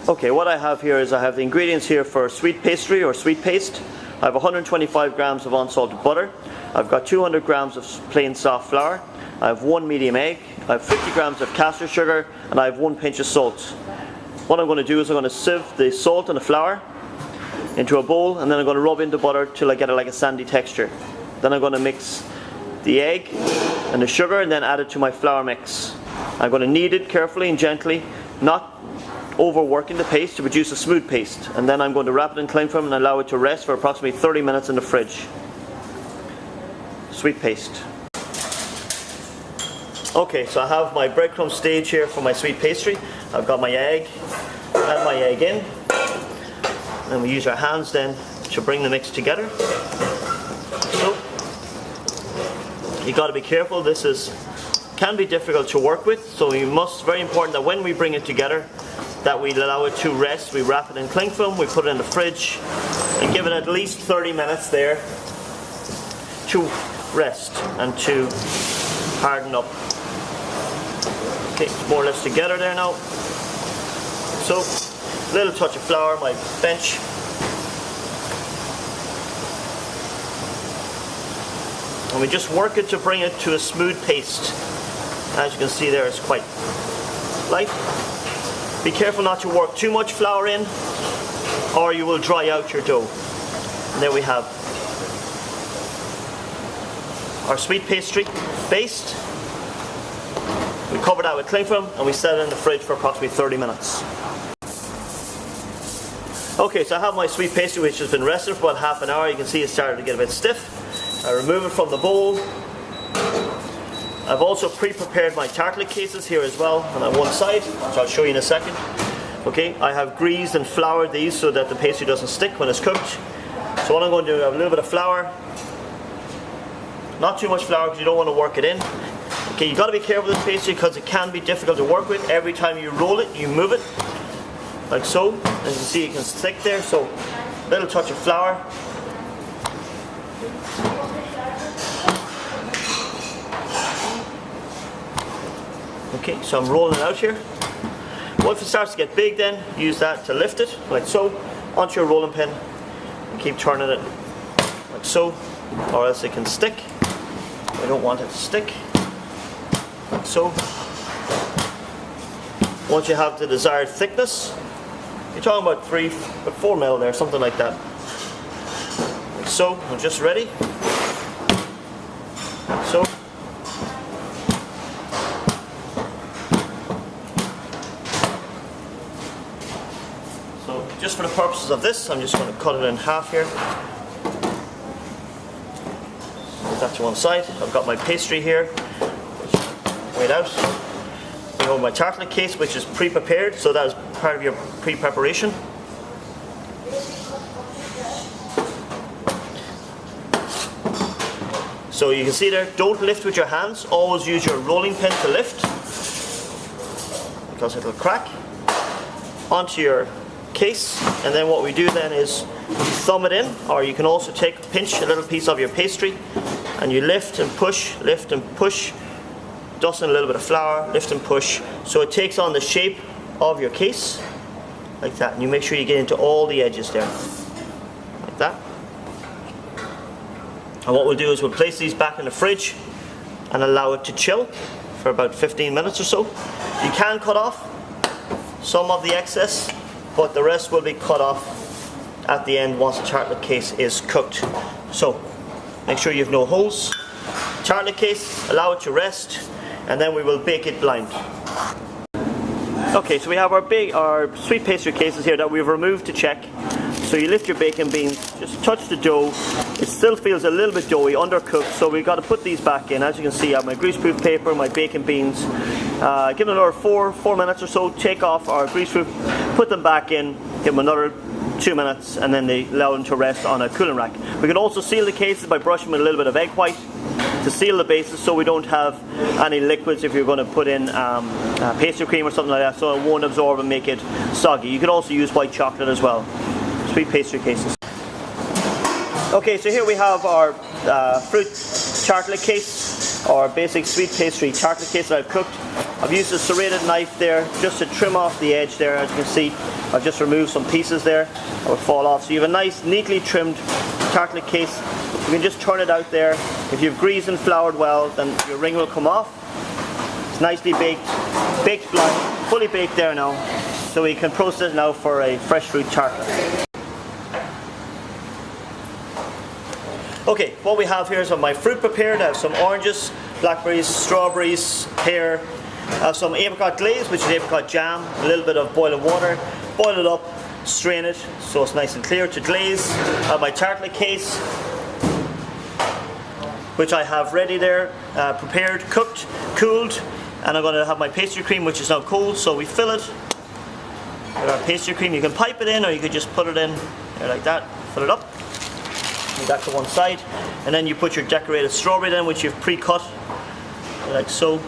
Okay, what I have here is I have the ingredients here for sweet pastry or sweet paste. I have 125 grams of unsalted butter. I've got 200 grams of plain soft flour. I have 1 medium egg. I have 50 grams of caster sugar, and I have 1 pinch of salt. What I'm going to do is I'm going to sieve the salt and the flour into a bowl, and then I'm going to rub in the butter till I get it like a sandy texture. Then I'm going to mix the egg and the sugar and then add it to my flour mix. I'm going to knead it carefully and gently, not overworking the paste, to produce a smooth paste. And then I'm going to wrap it in cling film and allow it to rest for approximately 30 minutes in the fridge. Sweet paste. Okay, so I have my breadcrumb stage here for my sweet pastry. I've got my egg, add my egg in, and we use our hands then to bring the mix together. So, you got to be careful, this can be difficult to work with, so we must, very important that when we bring it together, that we allow it to rest. We wrap it in cling film, we put it in the fridge, and give it at least 30 minutes there to rest and to harden up. Okay, it's more or less together there now. So, a little touch of flour, my bench. And we just work it to bring it to a smooth paste. As you can see there, it's quite light. Be careful not to work too much flour in, or you will dry out your dough. And there we have our sweet pastry based. We cover that with cling film and we set it in the fridge for approximately 30 minutes. Okay, so I have my sweet pastry which has been resting for about half an hour. You can see it started to get a bit stiff. I remove it from the bowl. I've also pre-prepared my tartlet cases here as well on one side, which I'll show you in a second. Okay, I have greased and floured these so that the pastry doesn't stick when it's cooked. So what I'm going to do, I have a little bit of flour. Not too much flour because you don't want to work it in. Okay, you've got to be careful with this pastry because it can be difficult to work with. Every time you roll it, you move it, like so. As you can see, it can stick there, so a little touch of flour. Okay, so I'm rolling it out here. Once it starts to get big then, use that to lift it, like so, onto your rolling pin. And keep turning it, like so, or else it can stick. I don't want it to stick. Like so. Once you have the desired thickness, you're talking about 4 mil there, something like that. Like so, we're just ready. Like so. So, just for the purposes of this, I'm just going to cut it in half here. Put that to one side. I've got my pastry here. Weigh out. I have my tartlet case, which is pre-prepared, so that is part of your pre-preparation. So you can see there, don't lift with your hands, always use your rolling pin to lift, because it'll crack, onto your case, and then what we do then is you thumb it in, or you can also pinch a little piece of your pastry, and you lift and push, dust in a little bit of flour, lift and push, so it takes on the shape of your case, like that, and you make sure you get into all the edges there, like that. And what we'll do is we'll place these back in the fridge and allow it to chill for about 15 minutes or so. You can cut off some of the excess, but the rest will be cut off at the end once the tartlet case is cooked. So make sure you have no holes. Tartlet case, allow it to rest, and then we will bake it blind. Okay, so we have our sweet pastry cases here that we've removed to check. So you lift your baking beans, just touch the dough. It still feels a little bit doughy, undercooked, so we've got to put these back in. As you can see, I have my greaseproof paper, my baking beans. Give them another 4 minutes or so, take off our greaseproof, put them back in, give them another 2 minutes, and then they allow them to rest on a cooling rack. We can also seal the cases by brushing with a little bit of egg white to seal the bases so we don't have any liquids if you're going to put in pastry cream or something like that, so it won't absorb and make it soggy. You can also use white chocolate as well. Sweet pastry cases. Okay, so here we have our fruit tartlet case. our basic sweet pastry tartlet case that I've cooked. I've used a serrated knife there just to trim off the edge there. As you can see, I've just removed some pieces there that would fall off. So you have a nice, neatly trimmed tartlet case. You can just turn it out there. If you've greased and floured well, then your ring will come off. It's nicely baked, fully baked there now. So we can process it now for a fresh fruit tartlet. Okay, what we have here is my fruit prepared. I have some oranges, blackberries, strawberries, pear. I have some apricot glaze, which is apricot jam, a little bit of boiling water. Boil it up, strain it so it's nice and clear to glaze. I have my tartlet case, which I have ready there, prepared, cooked, cooled. And I'm going to have my pastry cream, which is now cold. So we fill it with our pastry cream. You can pipe it in, or you could just put it in there like that, fill it up. Leave that to one side, and then you put your decorated strawberry in, which you've pre-cut like so.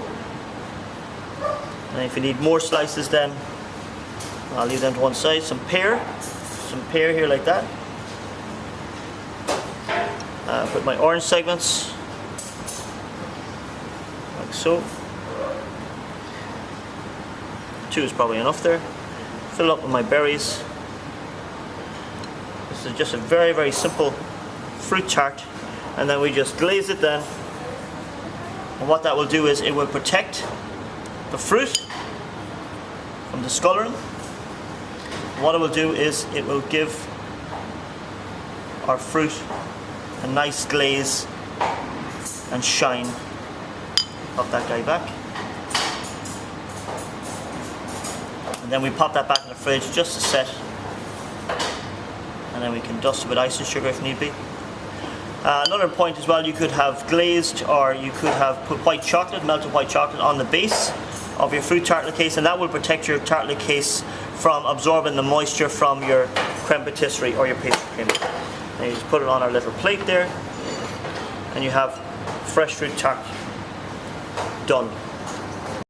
And if you need more slices, then I'll leave them to one side. Some pear here like that. Put my orange segments like so. 2 is probably enough there. Fill up with my berries. This is just a very, very simple fruit tart, and then we just glaze it then. And what that will do is it will protect the fruit from discoloring. And what it will do is it will give our fruit a nice glaze and shine. Pop that guy back. And then we pop that back in the fridge just to set. And then we can dust it with icing sugar if need be. Another point as well, you could have glazed, or you could have put white chocolate, melted white chocolate on the base of your fruit tartlet case, and that will protect your tartlet case from absorbing the moisture from your creme patisserie or your pastry cream. And you just put it on our little plate there, and you have fresh fruit tart done.